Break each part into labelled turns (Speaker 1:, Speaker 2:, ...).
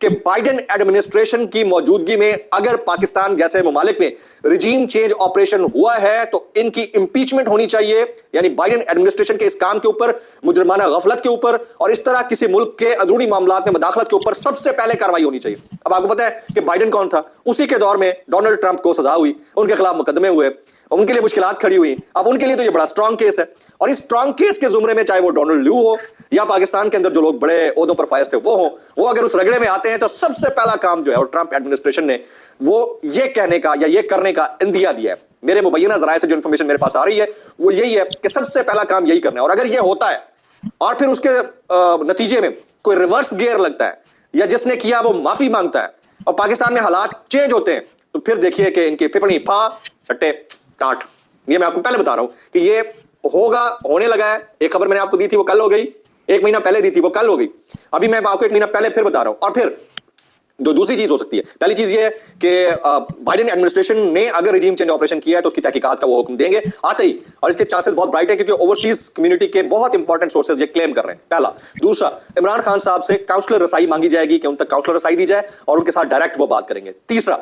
Speaker 1: کہ Biden administration کی موجودگی میں اگر پاکستان جیسے ممالک میں رجیم چینج آپریشن ہوا ہے تو ان کی امپیچمنٹ ہونی چاہیے، یعنی بائیڈن ایڈمنسٹریشن کے اس کام کے اوپر، مجرمانہ غفلت کے اوپر اور اس طرح کسی ملک کے اندرونی معاملات میں مداخلت کے اوپر سب سے پہلے کارروائی ہونی چاہیے۔ اب آپ کو پتا ہے کہ بائیڈن کون تھا؟ اسی کے دور میں ڈونلڈ ٹرمپ کو سزا ہوئی، ان کے خلاف مقدمے ہوئے، ان کے لیے مشکلات کھڑی ہوئی۔ اب ان کے لیے تو یہ بڑا سٹرانگ کیس ہے، اور اس سٹرانگ کیس کے زمرے میں چاہے وہ ڈونلڈ لیو ہو یا پاکستان کے اندر جو لوگ بڑے عہدوں پر فائز تھے وہ ہوں، وہ اگر اس رگڑے میں آتے ہیں تو سب سے پہلا کام جو ہے، اور ٹرمپ ایڈمنسٹریشن نے وہ یہ کہنے کا یا یہ کرنے کا اندیا دیا ہے، میرے مبینہ ذرائع سے جو انفارمیشن میرے پاس آ رہی ہے وہ یہی ہے کہ سب سے پہلا کام یہی کرنا ہے۔ اور اگر یہ ہوتا ہے اور پھر اس کے نتیجے میں کوئی ریورس گیئر لگتا ہے یا جس نے کیا وہ معافی مانگتا ہے اور پاکستان میں حالات چینج ہوتے ہیں، تو پھر دیکھیے کہ ان کی پھپڑی پھا چھٹے کاٹ۔ یہ میں آپ کو پہلے بتا رہا ہوں کہ یہ ہوگا، ہونے لگا ہے۔ ایک خبر میں نے آپ کو دی تھی وہ کل ہو گئی، ایک مہینہ پہلے دی تھی وہ کل ہو گئی، ابھی میں آپ کو ایک مہینہ پہلے پھر بتا رہا ہوں۔ اور پھر جو دوسری چیز ہو سکتی ہے، پہلی چیز یہ ہے کہ بائیڈن ایڈمنسٹریشن نے اگر رجیم چینج آپریشن کیا ہے تو اس کی تحقیقات کا وہ حکم دیں گے آتے ہی، اور اس کے چانسز بہت برائٹ ہے کیونکہ اوورسیز کمیونٹی کے بہت انپورٹنٹ سورسز یہ کلیم کر رہے ہیں، پہلا۔ دوسرا، عمران خان صاحب سے کاؤنسلر رسائی مانگی جائے گی کہ ان تک کاؤنسلر رسائی دی جائے اور ان کے ساتھ ڈائریکٹ وہ بات کریں گے۔ تیسرا،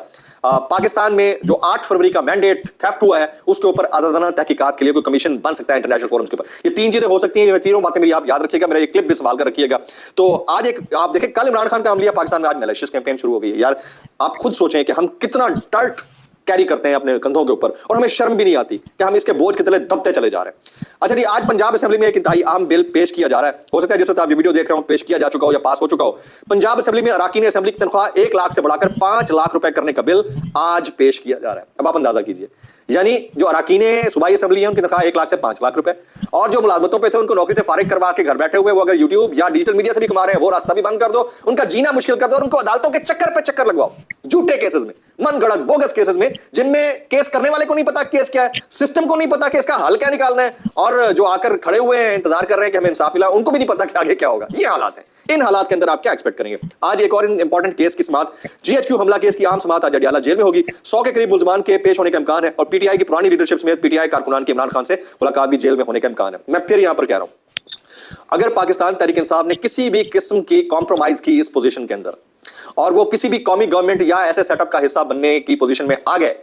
Speaker 1: پاکستان میں جو 8 فروری کا مینڈیٹ تھیفٹ ہوا ہے اس کے اوپر آزادانہ تحقیقات کے لیے کوئی کمیشن بن سکتا ہے انٹرنیشنل فورمز کے اوپر۔ یہ 3 چیزیں ہو سکتی ہیں، یہ تینوں باتیں میری آپ یاد رکھیے گا، میرا یہ کلپ بھی سنبھال کر رکھیے گا۔ تو آج ایک آپ دیکھیں، کل عمران خان کا عملیہ پاکستان میں، آج میلیشیس کیمپین شروع ہو گئی ہے۔ یار آپ خود سوچیں کہ ہم کتنا ڈرٹ کیری کرتے ہیں اپنے کندھوں کے اوپر اور ہمیں شرم بھی نہیں آتی کہ ہم اس کے بوجھ کے تلے دبتے چلے جا رہے ہیں۔ اچھا جی، آج پنجاب اسمبلی میں ایک انتہائی اہم بل پیش کیا جا رہا ہے، ہو سکتا ہے جس وقت آپ یہ ویڈیو دیکھ رہے ہوں پیش کیا جا چکا ہو یا پاس ہو چکا ہو۔ پنجاب اسمبلی میں اراکین اسمبلی کی تنخواہ 1 لاکھ سے بڑھا کر 5 لاکھ روپے کرنے کا بل آج پیش کیا جا رہا ہے۔ اب آپ اندازہ کیجئے، یعنی جو اراکین صوبائی اسمبلی ہیں ان کی تنخواہ 1 لاکھ سے 5 لاکھ روپے، اور جو ملازمتوں پہ تھے ان کو نوکری سے فارغ کروا کے گھر بیٹھے ہوئے وہ اگر یوٹیوب یا ڈیجیٹل میڈیا سے بھی کما رہے ہیں وہ راستہ بھی بند کر دو، ان کا جینا مشکل کر دو اور ان کو عدالتوں کے چکر پہ چکر لگواؤ، جھوٹے کیسز میں، من گڑت بوگس کیسز میں، جن میں کیس کرنے والے کو نہیں پتا کیس کیا ہے، سسٹم کو نہیں پتا کہ اس کا حل کیا نکالنا ہے، اور جو آ کر کھڑے ہوئے ہیں انتظار کر رہے ہیں کہ ہمیں انصاف ملا، ان کو بھی نہیں پتا کہ آگے کیا ہوگا۔ یہ حالات ہیں، ان حالات کے اندر آپ کیا ایکسپیکٹ کریں گے؟ آج ایک اور امپورٹنٹ کیس کی سماعت، جی ایچ کیو حملہ کیس کی عام سماعت آج اڈیالہ جیل میں ہوگی۔ 100 کے قریب ملزمان کے پیش ہونے کا امکان ہے، اور پی ٹی آئی کی پرانی لیڈرشپ سمیت پی ٹی آئی کارکنان کی عمران خان سے ملاقات بھی جیل میں ہونے کا امکان ہے۔ میں پھر یہاں پر کہہ رہا ہوں، اگر پاکستان تحریک انصاف نے کسی بھی قسم کی کمپرومائز کی اس پوزیشن کے اندر اور وہ کسی بھی قومی گورنمنٹ یا ایسے سیٹ اپ کا حصہ بننے کی پوزیشن میں آ گئے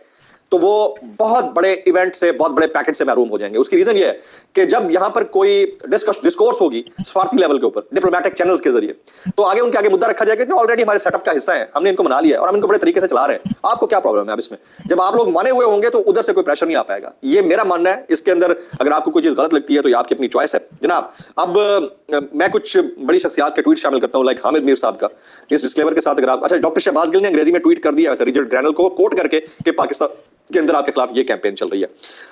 Speaker 1: تو وہ بہت بڑے ایونٹ سے، بہت بڑے پیکٹ سے محروم ہو جائیں گے۔ اس کی ریزن یہ ہے کہ جب یہاں پر کوئی ڈسکورس ہوگی سفارتی لیول کے اوپر ڈپلومیٹک چینلز کے ذریعے، تو آگے ان کے آگے مدعا رکھا جائے گا کہ آلریڈی ہمارے سیٹ اپ کا حصہ ہے، ہم نے ان کو منا لیا ہے اور ہم ان کو بڑے طریقے سے چلا رہے ہیں، آپ کو کیا پرابلم ہے اب اس میں؟ جب آپ لوگ مانے ہوئے ہوں گے تو ادھر سے کوئی پریشر نہیں آ پائے گا۔ یہ میرا ماننا ہے، اس کے اندر اگر آپ کو کوئی چیز غلط لگتی ہے تو یہ آپ کی اپنی چوائس ہے جناب۔ اب میں کچھ بڑی شخصیات کے ٹویٹ شامل کرتا ہوں، لائک حامد میر صاحب کا، اس ڈسکلیمر کے ساتھ اگر آپ، اچھا ڈاکٹر شہباز گل نے انگریزی میں ٹویٹ کر دیا ویسے ریچرڈ گرینل کو کوٹ کر کے کہ پاکستان کے اندر آپ کے خلاف یہ کیمپین چل رہی ہے۔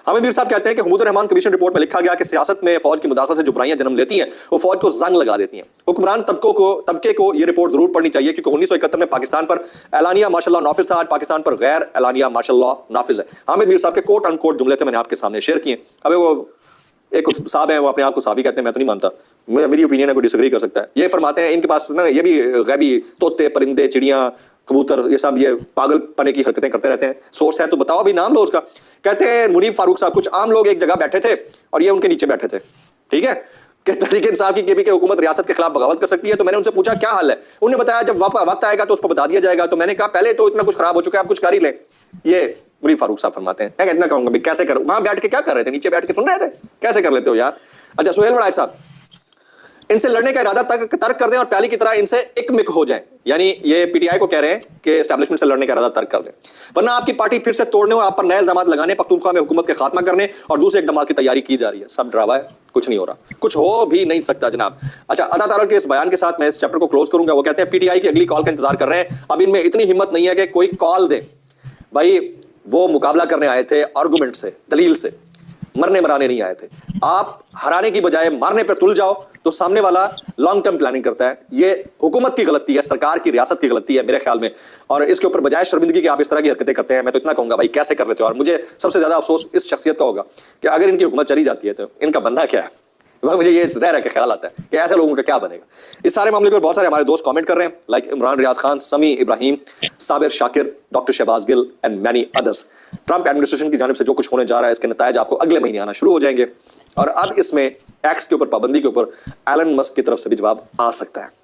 Speaker 1: حامد میر صاحب کہتے ہیں کہ حمود الرحمان کمیشن رپورٹ میں لکھا گیا کہ سیاست میں فوج کی مداخلت سے جو برائیاں جنم لیتی ہیں وہ فوج کو زنگ لگا دیتی ہیں۔ حکمران طبقے کو یہ رپورٹ ضرور پڑھنی چاہیے کیونکہ 1971 میں پاکستان پر اعلانیہ مارشل لاء نافذ تھا، آج پاکستان پر غیر اعلانیہ مارشل لاء نافذ ہے۔ حامد میر صاحب کے کوٹ ان کوٹ جملے تھے، میں نے آپ کے سامنے شیئر کیے۔ اب وہ ایک صاحب ہیں، وہ اپنے آپ کو صحافی کہتے ہیں، میں تو نہیں مانتا، میری اوپینین ہے، کوئی ڈس ایگری کر سکتا ہے۔ یہ فرماتے ہیں ان کے پاس نا یہ بھی غیبی طوطے، پرندے، چڑیاں، کبوتر، یہ سب یہ پاگل پنے کی حرکتیں کرتے رہتے ہیں۔ سورس ہے تو بتاؤ بھی، نام لو اس کا۔ کہتے ہیں منیب فاروق صاحب، کچھ عام لوگ ایک جگہ بیٹھے تھے اور یہ ان کے نیچے بیٹھے تھے، ٹھیک ہے، کہ تحریک انصاف کی کے حکومت ریاست کے خلاف بغاوت کر سکتی ہے۔ تو میں نے ان سے پوچھا کیا حل ہے، انہوں نے بتایا جب وقت آئے گا تو اس کو بتا دیا جائے گا۔ تو میں نے کہا پہلے تو اتنا کچھ خراب ہو چکا ہے، آپ کچھ کر ہی لیں۔ یہ منیب فاروق صاحب فرماتے ہیں، میں اتنا کہوں گا کیسے کرو، وہاں بیٹھ کے کیا کر رہے تھے، نیچے بیٹھ کے سن رہے تھے، کیسے کر لیتے ہو یار۔ اچھا سہیل وڑائچ صاحب، ان سے لڑنے کا ارادہ ترک کر دیں اور پہلی کی طرح ان سے اکمک ہو جائیں، یعنی یہ پی ٹی آئی کو کہہ رہے ہیں کہ اسٹیبلشمنٹ سے لڑنے کا ارادہ ترک کر دیں، ورنہ آپ کی پارٹی پھر سے توڑنے اور آپ پر نئے الزامات لگانے، پختونخوا میں حکومت کے خاتمہ کرنے اور دوسرے اقدامات کی تیاری کی جا رہی ہے۔ سب ڈراوا ہے، کچھ نہیں ہو رہا، کچھ ہو بھی نہیں سکتا جناب۔ اچھا عطا تارڑ کے اس بیان کے ساتھ میں اس چیپٹر کو کلوز کروں گا۔ وہ کہتے ہیں پی ٹی آئی کی اگلی کال کا انتظار کر رہے ہیں، اب ان میں اتنی ہمت نہیں ہے کہ کوئی کال دے۔ بھائی وہ مقابلہ کرنے آئے تھے آرگومنٹ سے، دلیل سے، مرنے مرانے نہیں آئے تھے۔ آپ ہرانے کی بجائے مارنے پر تل جاؤ تو سامنے والا لانگ ٹرم پلاننگ کرتا ہے۔ یہ حکومت کی غلطی ہے، سرکار کی، ریاست کی غلطی ہے میرے خیال میں، اور اس کے اوپر بجائے شرمندگی کے آپ اس طرح کی حرکتیں کرتے ہیں۔ میں تو اتنا کہوں گا بھائی کیسے کر لیتے ہو، اور مجھے سب سے زیادہ افسوس اس شخصیت کا ہوگا کہ اگر ان کی حکومت چلی جاتی ہے تو ان کا بننا کیا ہے۔ مجھے یہ رہ کے خیال آتا ہے کہ ایسے لوگوں کا کیا بنے گا۔ اس سارے معاملے پر بہت سارے ہمارے دوست کامنٹ کر رہے ہیں، like Imran Riaz Khan, Sami Ibrahim, Sabir Shakir, doctor Shahbaz Gill and many others. Trump administration کی جانب سے جو کچھ ہونے جا رہا ہے اس کے نتائج آپ کو اگلے مہینے آنا شروع ہو جائیں گے، اور اب اس میں ایکس کے اوپر پابندی کے اوپر ایلن مسک کی طرف سے بھی جواب آ سکتا ہے۔